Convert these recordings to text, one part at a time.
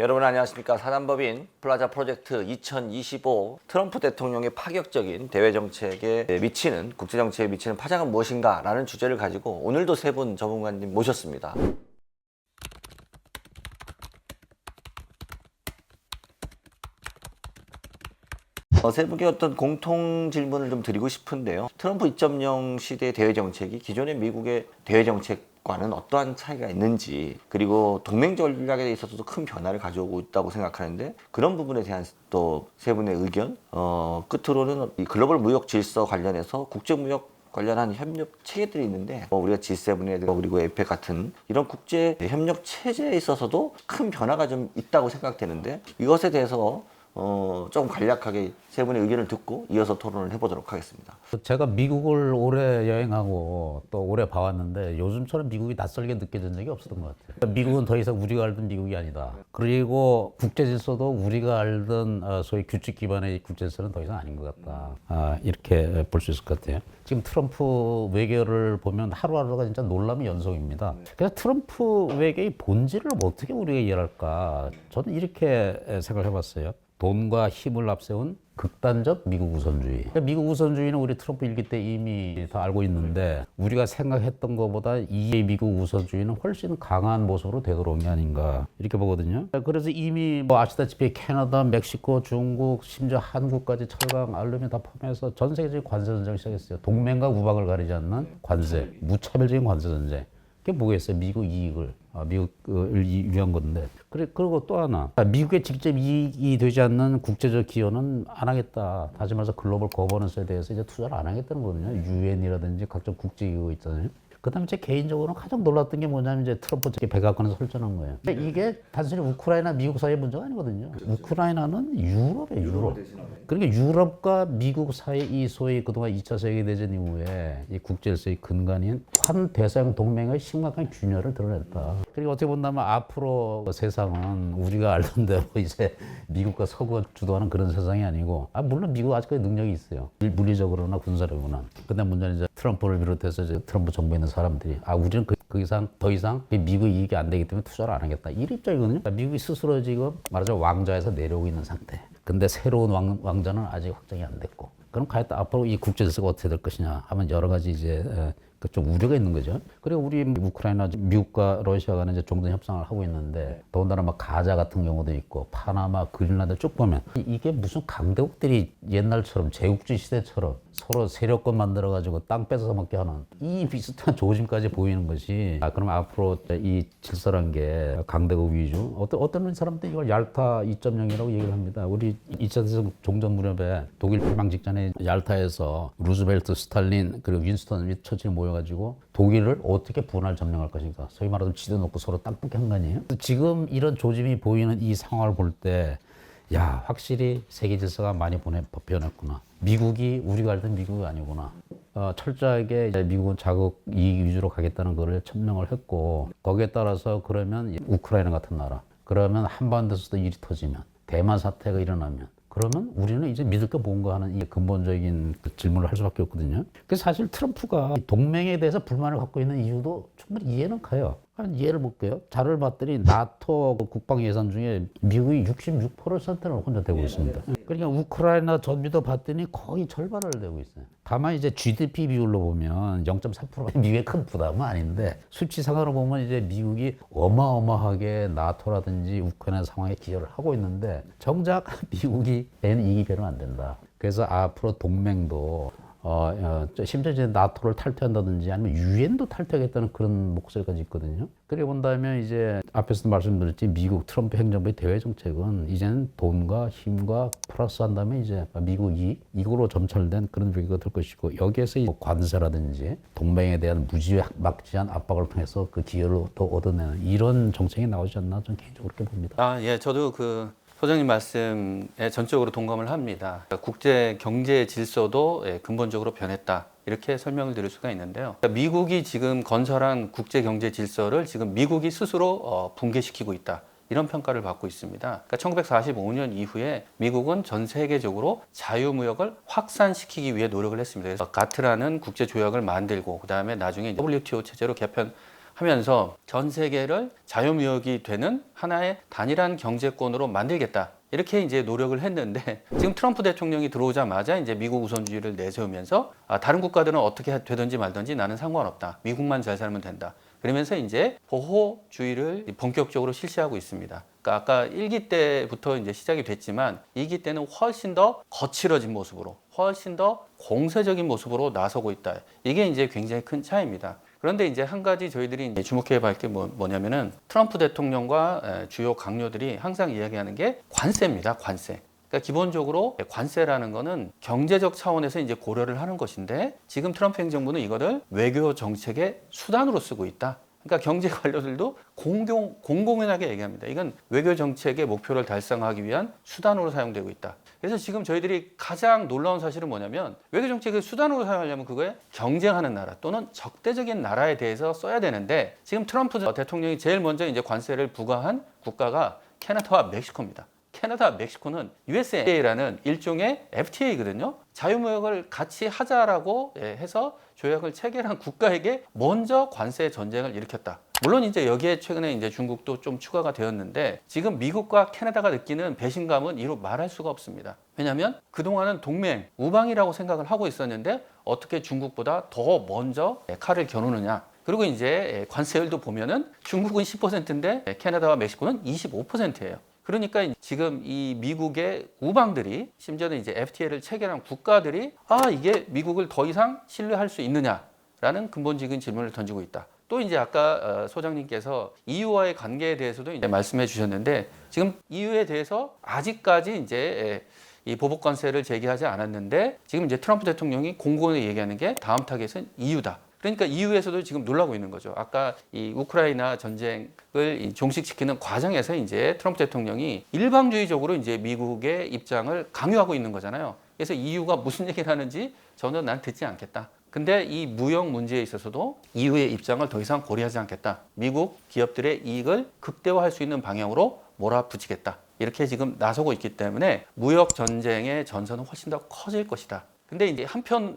여러분 안녕하십니까. 사단법인 플라자 프로젝트 2025 트럼프 대통령의 파격적인 대외 정책에 미치는 국제 정책에 미치는 파장은 무엇인가 라는 주제를 가지고 오늘도 세 분 전문가님 모셨습니다. 세 분께 어떤 공통 질문을 좀 드리고 싶은데요. 트럼프 2.0 시대의 대외 정책이 기존의 미국의 대외 정책과는 어떠한 차이가 있는지, 그리고 동맹 전략에 있어서도 큰 변화를 가져오고 있다고 생각하는데 그런 부분에 대한 또 세 분의 의견, 끝으로는 이 글로벌 무역 질서 관련해서 국제 무역 관련한 협력 체계들이 있는데 우리가 G7에 그리고 에이펙 같은 이런 국제 협력 체제에 있어서도 큰 변화가 좀 있다고 생각되는데 이것에 대해서 조금 간략하게 세 분의 의견을 듣고 이어서 토론을 해보도록 하겠습니다. 제가 미국을 오래 여행하고 또 오래 봐왔는데 요즘처럼 미국이 낯설게 느껴진 적이 없었던 것 같아요. 미국은 더 이상 우리가 알던 미국이 아니다. 그리고 국제 질서도 우리가 알던 소위 규칙 기반의 국제 질서는 더 이상 아닌 것 같다. 이렇게 볼 수 있을 것 같아요. 지금 트럼프 외교를 보면 하루하루가 진짜 놀람의 연속입니다. 그래서 트럼프 외교의 본질을 어떻게 우리가 이해할까? 저는 이렇게 생각해봤어요. 돈과 힘을 앞세운 극단적 미국 우선주의. 그러니까 미국 우선주의는 우리 트럼프 일기 때 이미 다 알고 있는데 우리가 생각했던 것보다 이 미국 우선주의는 훨씬 강한 모습으로 되돌아온 게 아닌가 이렇게 보거든요. 그래서 이미 아시다시피 캐나다, 멕시코, 중국, 심지어 한국까지 철강, 알루미늄 다 포함해서 전 세계적인 관세 전쟁을 시작했어요. 동맹과 우방을 가리지 않는 관세, 무차별적인 관세 전쟁. 그게 뭐겠어요? 미국 이익을, 미국을 위한 건데. 그리고 또 하나. 미국에 직접 이익이 되지 않는 국제적 기여는 안 하겠다. 다시 말해서 글로벌 거버넌스에 대해서 이제 투자를 안 하겠다는 거거든요. 유엔이라든지 각종 국제기구 있잖아요. 그 다음에 제 개인적으로는 가장 놀랐던 게 뭐냐면 이제 트럼프 측의 백악관에서 설전한 거예요. 이게 단순히 우크라이나 미국 사이의 문제가 아니거든요. 그렇죠. 우크라이나는 유럽이에요, 유럽. 그러니까 유럽과 미국 사이 이 소위 그동안 2차 세계대전 이후에 이 국제질서의 근간인 환대서양 동맹의 심각한 균열을 드러냈다. 그리고 어떻게 본다면 앞으로 세상은 우리가 알던 대로 이제 미국과 서구가 주도하는 그런 세상이 아니고, 물론 미국 아직까지 능력이 있어요. 물리적으로나 군사력으로나. 근데 문제는 이제 트럼프를 비롯해서 이제 트럼프 정부에 있는 사람들이 우리는 더 이상 미국 이익이 안 되기 때문에 투자를 안 하겠다. 이 입장이거든요. 미국이 스스로 지금 말하자면 왕좌에서 내려오고 있는 상태. 근데 새로운 왕자는 아직 확정이 안 됐고. 그럼 과연 앞으로 이 국제 질서가 어떻게 될 것이냐 하면 여러 가지 이제 좀 우려가 있는 거죠. 그리고 우리 우크라이나, 미국과 러시아 간에 이제 종전 협상을 하고 있는데 더군다나 가자 같은 경우도 있고 파나마, 그린란드 쭉 보면 이게 무슨 강대국들이 옛날처럼 제국주의 시대처럼 서로 세력권 만들어가지고 땅 뺏어서 먹게 하는 이 비슷한 조짐까지 보이는 것이 그럼 앞으로 이 질서란 게 강대국 위주 어떤 사람들이 이걸 얄타 2.0이라고 얘기를 합니다. 우리 2차 세계 종전 무렵에 독일 패망 직전에 얄타에서 루즈벨트, 스탈린 그리고 윈스턴 및 처칠이 모여가지고 독일을 어떻게 분할 점령할 것인가 소위 말하면 지도 놓고 서로 땅 뽑기 한 거 아니에요? 지금 이런 조짐이 보이는 이 상황을 볼 때 확실히 세계 질서가 많이 변했구나. 미국이 우리가 알던 미국이 아니구나. 철저하게 이제 미국은 자국 이익 위주로 가겠다는 거를 천명을 했고 거기에 따라서 그러면 우크라이나 같은 나라 그러면 한반도에서도 일이 터지면 대만 사태가 일어나면 그러면 우리는 이제 믿을 게 뭔가 하는 이 근본적인 질문을 할 수밖에 없거든요. 그래서 사실 트럼프가 동맹에 대해서 불만을 갖고 있는 이유도 충분히 이해는 가요. 한 예를 볼게요. 자료를 봤더니 나토 국방 예산 중에 미국이 66%를 혼자 대고 있습니다. 그러니까 우크라이나 전비도 봤더니 거의 절반을 대고 있어요. 다만 이제 GDP 비율로 보면 0.3%가 미국의 큰 부담은 아닌데 수치상으로 보면 이제 미국이 어마어마하게 나토라든지 우크라이나 상황에 기여를 하고 있는데 정작 미국이 이익이 별로 안 된다. 그래서 앞으로 동맹도 심지어 이제 나토를 탈퇴한다든지 아니면 유엔도 탈퇴하겠다는 그런 목소리까지 있거든요. 그리고 본다면 이제 앞에서도 말씀드렸지 미국 트럼프 행정부의 대외 정책은 이제는 돈과 힘과 플러스 한 다음에 이제 미국이 이걸로 점철된 그런 위기가 될 것이고 여기에서 관세라든지 동맹에 대한 무지막지한 압박을 통해서 그 기여를 더 얻어내는 이런 정책이 나오지 않나 저는 개인적으로 그렇게 봅니다. 예, 저도 소장님 말씀에 전적으로 동감을 합니다. 국제 경제 질서도 근본적으로 변했다. 이렇게 설명을 드릴 수가 있는데요. 미국이 지금 건설한 국제 경제 질서를 지금 미국이 스스로 붕괴시키고 있다. 이런 평가를 받고 있습니다. 그러니까 1945년 이후에 미국은 전 세계적으로 자유무역을 확산시키기 위해 노력을 했습니다. 그래서 가트라는 국제조약을 만들고 그다음에 나중에 WTO 체제로 개편 하면서 전 세계를 자유무역이 되는 하나의 단일한 경제권으로 만들겠다. 이렇게 이제 노력을 했는데 지금 트럼프 대통령이 들어오자마자 이제 미국 우선주의를 내세우면서 다른 국가들은 어떻게 되든지 말든지 나는 상관없다. 미국만 잘 살면 된다. 그러면서 이제 보호주의를 본격적으로 실시하고 있습니다. 그러니까 아까 1기 때부터 이제 시작이 됐지만 2기 때는 훨씬 더 거칠어진 모습으로, 훨씬 더 공세적인 모습으로 나서고 있다. 이게 이제 굉장히 큰 차이입니다. 그런데 이제 한 가지 저희들이 이제 주목해 볼 게 뭐냐면은 트럼프 대통령과 주요 강요들이 항상 이야기하는 게 관세입니다. 관세. 그러니까 기본적으로 관세라는 거는 경제적 차원에서 이제 고려를 하는 것인데 지금 트럼프 행정부는 이거를 외교 정책의 수단으로 쓰고 있다. 그러니까 경제 관료들도 공공연하게 얘기합니다. 이건 외교 정책의 목표를 달성하기 위한 수단으로 사용되고 있다. 그래서 지금 저희들이 가장 놀라운 사실은 뭐냐면 외교 정책을 수단으로 사용하려면 그거에 경쟁하는 나라 또는 적대적인 나라에 대해서 써야 되는데 지금 트럼프 대통령이 제일 먼저 이제 관세를 부과한 국가가 캐나다와 멕시코입니다. 캐나다, 멕시코는 USMCA라는 일종의 FTA거든요. 자유무역을 같이 하자라고 해서 조약을 체결한 국가에게 먼저 관세 전쟁을 일으켰다. 물론 이제 여기에 최근에 이제 중국도 좀 추가가 되었는데 지금 미국과 캐나다가 느끼는 배신감은 이루 말할 수가 없습니다. 왜냐하면 그동안은 동맹, 우방이라고 생각을 하고 있었는데 어떻게 중국보다 더 먼저 칼을 겨누느냐. 그리고 이제 관세율도 보면은 중국은 10%인데 캐나다와 멕시코는 25%예요. 그러니까 지금 이 미국의 우방들이 심지어는 이제 FTA를 체결한 국가들이 이게 미국을 더 이상 신뢰할 수 있느냐라는 근본적인 질문을 던지고 있다. 또 이제 아까 소장님께서 EU와의 관계에 대해서도 이제 말씀해 주셨는데 지금 EU에 대해서 아직까지 이제 이 보복 관세를 제기하지 않았는데 지금 이제 트럼프 대통령이 공공연히 얘기하는 게 다음 타겟은 EU다. 그러니까 EU에서도 지금 놀라고 있는 거죠. 아까 이 우크라이나 전쟁을 종식시키는 과정에서 이제 트럼프 대통령이 일방주의적으로 이제 미국의 입장을 강요하고 있는 거잖아요. 그래서 EU가 무슨 얘기를 하는지 저는 난 듣지 않겠다. 근데 이 무역 문제에 있어서도 EU의 입장을 더 이상 고려하지 않겠다. 미국 기업들의 이익을 극대화할 수 있는 방향으로 몰아붙이겠다. 이렇게 지금 나서고 있기 때문에 무역 전쟁의 전선은 훨씬 더 커질 것이다. 근데 이제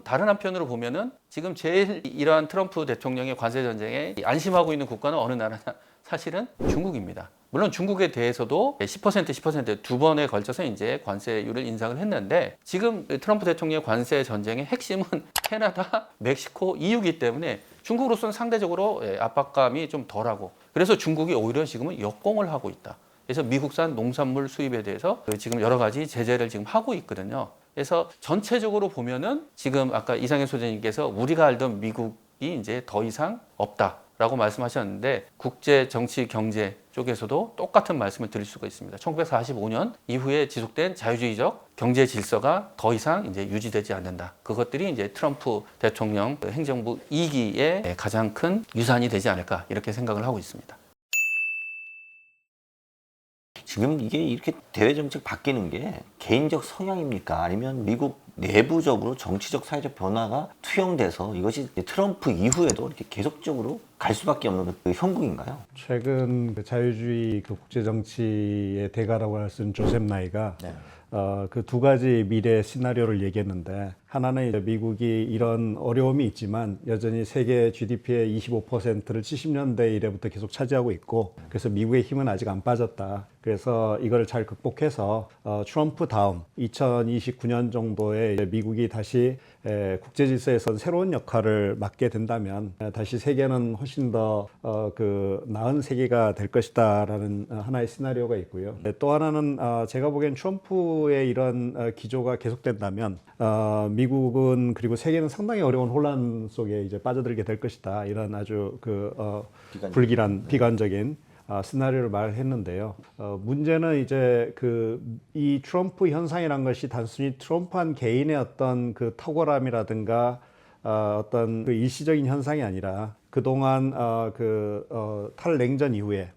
다른 한편으로 보면은 지금 제일 이러한 트럼프 대통령의 관세 전쟁에 안심하고 있는 국가는 어느 나라냐? 사실은 중국입니다. 물론 중국에 대해서도 10% 두 번에 걸쳐서 이제 관세율을 인상을 했는데 지금 트럼프 대통령의 관세 전쟁의 핵심은 캐나다, 멕시코, EU이기 때문에 중국으로서는 상대적으로 압박감이 좀 덜하고 그래서 중국이 오히려 지금은 역공을 하고 있다. 그래서 미국산 농산물 수입에 대해서 지금 여러 가지 제재를 지금 하고 있거든요. 그래서 전체적으로 보면은 지금 아까 이상현 소장님께서 우리가 알던 미국이 이제 더 이상 없다라고 말씀하셨는데 국제 정치 경제 쪽에서도 똑같은 말씀을 드릴 수가 있습니다. 1945년 이후에 지속된 자유주의적 경제 질서가 더 이상 이제 유지되지 않는다. 그것들이 이제 트럼프 대통령 행정부 2기의 가장 큰 유산이 되지 않을까 이렇게 생각을 하고 있습니다. 지금 이게 이렇게 대외 정책 바뀌는 게 개인적 성향입니까? 아니면 미국 내부적으로 정치적 사회적 변화가 투영돼서 이것이 트럼프 이후에도 이렇게 계속적으로 갈 수밖에 없는 그 형국인가요? 최근 그 자유주의 그 국제 정치의 대가라고 할 수 있는 조셉 나이가 그 두 가지 미래 시나리오를 얘기했는데 하나는 이제 미국이 이런 어려움이 있지만 여전히 세계 GDP의 25%를 70년대 이래부터 계속 차지하고 있고 그래서 미국의 힘은 아직 안 빠졌다. 그래서 이걸 잘 극복해서 트럼프 다음 2029년 정도에 미국이 다시 국제 질서에서 새로운 역할을 맡게 된다면 다시 세계는 훨씬 더 그 나은 세계가 될 것이다라는 하나의 시나리오가 있고요. 또 하나는 제가 보기엔 트럼프의 이런 기조가 계속된다면 미국은 그리고 세계는 상당히 어려운 혼란 속에 이제 빠져들게 될 것이다. 이런 아주 비관적인 시나리오를 말했는데요. 문제는 이제 이 트럼프 현상이란 것이 단순히 트럼프 한 개인의 어떤 그 탁월함이라든가 어떤 그 일시적인 현상이 아니라 그동안 탈냉전 이후에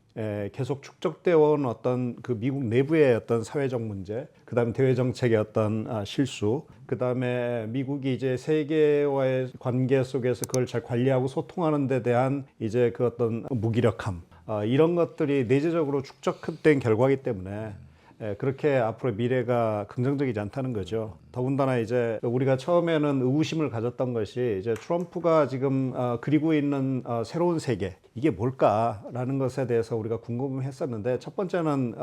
계속 축적되어 온 어떤 그 미국 내부의 어떤 사회적 문제, 그 다음에 대외 정책의 어떤 실수, 그 다음에 미국이 이제 세계와의 관계 속에서 그걸 잘 관리하고 소통하는 데 대한 이제 그 어떤 무기력함, 이런 것들이 내재적으로 축적된 결과이기 때문에 그렇게 앞으로 미래가 긍정적이지 않다는 거죠. 더군다나 이제 우리가 처음에는 의구심을 가졌던 것이 이제 트럼프가 지금 그리고 있는 새로운 세계 이게 뭘까라는 것에 대해서 우리가 궁금했었는데 첫 번째는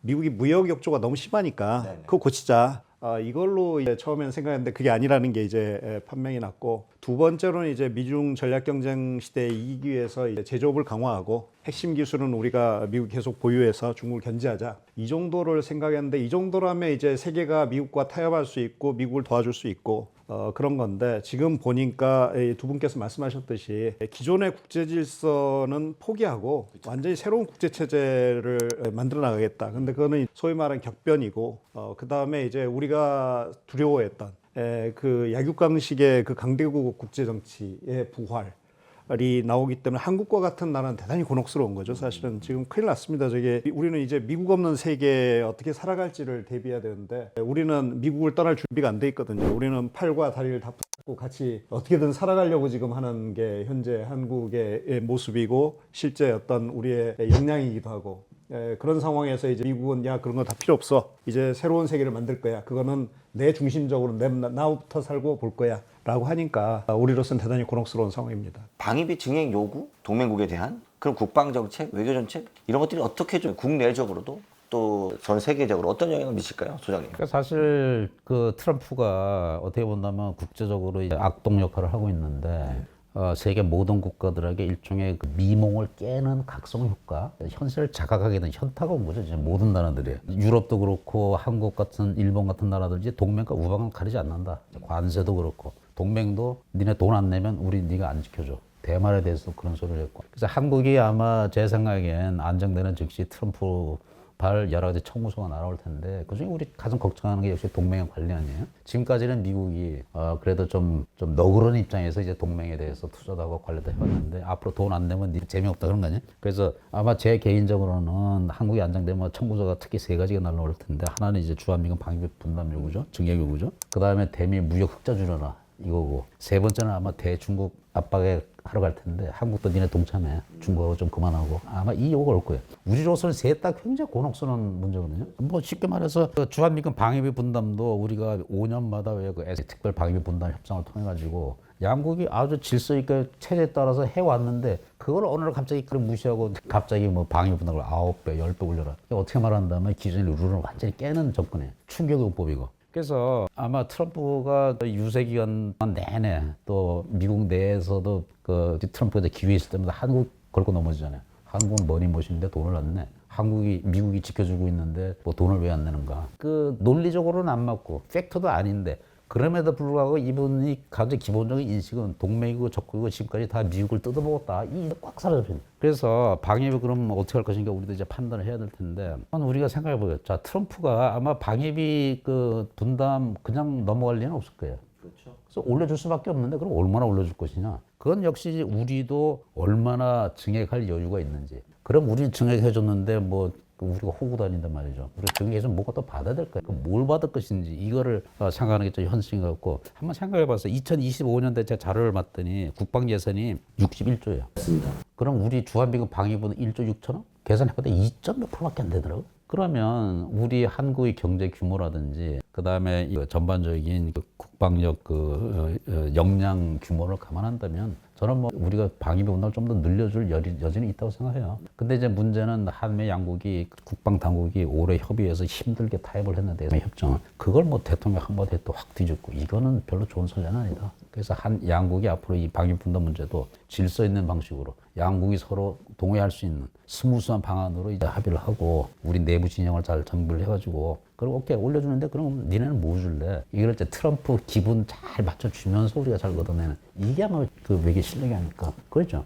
미국이 무역 역조가 너무 심하니까 그거 고치자. 이걸로 이제 처음에는 생각했는데 그게 아니라는 게 이제 판명이 났고 두 번째로는 이제 미중 전략 경쟁 시대에 이기기 위해서 이제 제조업을 강화하고 핵심 기술은 우리가 미국 계속 보유해서 중국을 견제하자 이 정도를 생각했는데 이 정도라면 이제 세계가 미국과 타협할 수 있고 미국을 도와줄 수 있고 그런 건데 지금 보니까 두 분께서 말씀하셨듯이 기존의 국제 질서는 포기하고 완전히 새로운 국제 체제를 만들어 나가겠다. 근데 그거는 소위 말하는 격변이고 그 다음에 이제 우리가 두려워했던 그 약육강식의 그 강대국 국제 정치의 부활이 나오기 때문에 한국과 같은 나라는 대단히 곤혹스러운 거죠. 사실은 지금 큰일 났습니다. 저게 우리는 이제 미국 없는 세계에 어떻게 살아갈지를 대비해야 되는데 우리는 미국을 떠날 준비가 안 돼 있거든요. 우리는 팔과 다리를 다 붙고 같이 어떻게든 살아가려고 지금 하는 게 현재 한국의 모습이고 실제 어떤 우리의 역량이기도 하고 그런 상황에서 이제 미국은 야 그런 거 다 필요 없어. 이제 새로운 세계를 만들 거야. 그거는 내 중심적으로 나부터 살고 볼 거야. 라고 하니까 우리로서는 대단히 곤혹스러운 상황입니다. 방위비 증액 요구, 동맹국에 대한 그런 국방정책, 외교정책 이런 것들이 어떻게 좀 국내적으로도 또 전 세계적으로 어떤 영향을 미칠까요, 소장님? 그러니까 사실 그 트럼프가 어떻게 본다면 국제적으로 이제 악동 역할을 하고 있는데 세계 모든 국가들에게 일종의 그 미몽을 깨는 각성 효과, 현실을 자각하게 된 현타가 온 거죠. 이제 모든 나라들이. 유럽도 그렇고 한국 같은 일본 같은 나라들 이제 동맹과 우방을 가리지 않는다. 관세도 그렇고 동맹도 니네 돈 안 내면 우리 네가 안 지켜줘. 대만에 대해서도 그런 소리를 했고. 그래서 한국이 아마 제 생각엔 안정되는 즉시 트럼프 발 여러 가지 청구서가 날아올 텐데 그중에 우리 가장 걱정하는 게 역시 동맹의 관리 아니에요. 지금까지는 미국이 그래도 좀 너그러운 입장에서 이제 동맹에 대해서 투자도 하고 관리도 해왔는데 앞으로 돈 안 내면 니 재미없다 그런 거 아니에요? 그래서 아마 제 개인적으로는 한국이 안정되면 청구서가 특히 세 가지가 날아올 텐데 하나는 이제 주한미군 방위비 분담 요구죠, 증액 요구죠. 그 다음에 대미 무역 흑자 줄여라 이거고 세 번째는 아마 대중국 압박에 하러 갈 텐데 한국도 니네 동참해. 중국하고 좀 그만하고. 아마 이 요구가 올 거예요. 우리로서는 셋 다 굉장히 곤혹스러운 문제거든요. 뭐 쉽게 말해서 그 주한미군 방위비 분담도 우리가 5년마다 왜 그 특별 방위비 분담 협상을 통해 가지고 양국이 아주 질서 있게 체제에 따라서 해왔는데 그걸 어느 날 갑자기 그걸 무시하고 갑자기 뭐 방위비 분담을 9배, 10배 올려라. 어떻게 말한다면 기존의 룰을 완전히 깨는 접근이에요. 충격요법이고. 그래서 아마 트럼프가 유세 기간 내내 또 미국 내에서도 그 트럼프가 기회에 있을 때마다 한국 걸고 넘어지잖아요. 한국은 머니머신인데 돈을 안 내. 미국이 지켜주고 있는데 뭐 돈을 왜 안 내는가. 그 논리적으로는 안 맞고 팩터도 아닌데 그럼에도 불구하고 이분이 가장 기본적인 인식은 동맹이고 적국이고 지금까지 다 미국을 뜯어먹었다. 이 꽉 사라져요. 그래서 방위비 그럼 어떻게 할 것인가 우리도 이제 판단을 해야 될 텐데 우리가 생각해 보죠. 자, 트럼프가 아마 방위비 그 분담 그냥 넘어갈 리는 없을 거예요. 그렇죠. 그래서 올려줄 수밖에 없는데 그럼 얼마나 올려줄 것이냐. 그건 역시 우리도 얼마나 증액할 여유가 있는지. 그럼 우리는 증액해줬는데 뭐 우리가 호구 다닌단 말이죠. 우리가 증액해서 뭐가 또 받아야 될 거야. 그럼 뭘 받을 것인지 이거를 생각하는 게 좀 현실인 것 같고 한번 생각해봤어요. 2025년대 제가 자료를 봤더니 국방 예산이 61조예요. 맞습니다. 그럼 우리 주한미군 방위부는 1조 6천억? 계산해봤더니 2.몇 %밖에 안 되더라고요. 그러면 우리 한국의 경제 규모라든지 그다음에 전반적인 국방력 역량 규모를 감안한다면 저는 뭐 우리가 방위비 분담을 좀 더 늘려줄 여지는 있다고 생각해요. 근데 이제 문제는 한미 양국이 국방 당국이 올해 협의해서 힘들게 타협을 했는데 협정을 그걸 뭐 대통령 한마디에 또 확 뒤집고 이거는 별로 좋은 선례는 아니다. 그래서 한 양국이 앞으로 이 방위비 분담 문제도 질서 있는 방식으로 양국이 서로 동의할 수 있는 스무스한 방안으로 이제 합의를 하고 우리 내부 진영을 잘 정비를 해가지고 그리고 오케이 올려주는데 그럼 니네는 뭐 줄래? 이걸 이제 트럼프 기분 잘 맞춰주면서 우리가 잘 걷어내는 이게 아마 그 외교 실력이 아닐까 그렇죠?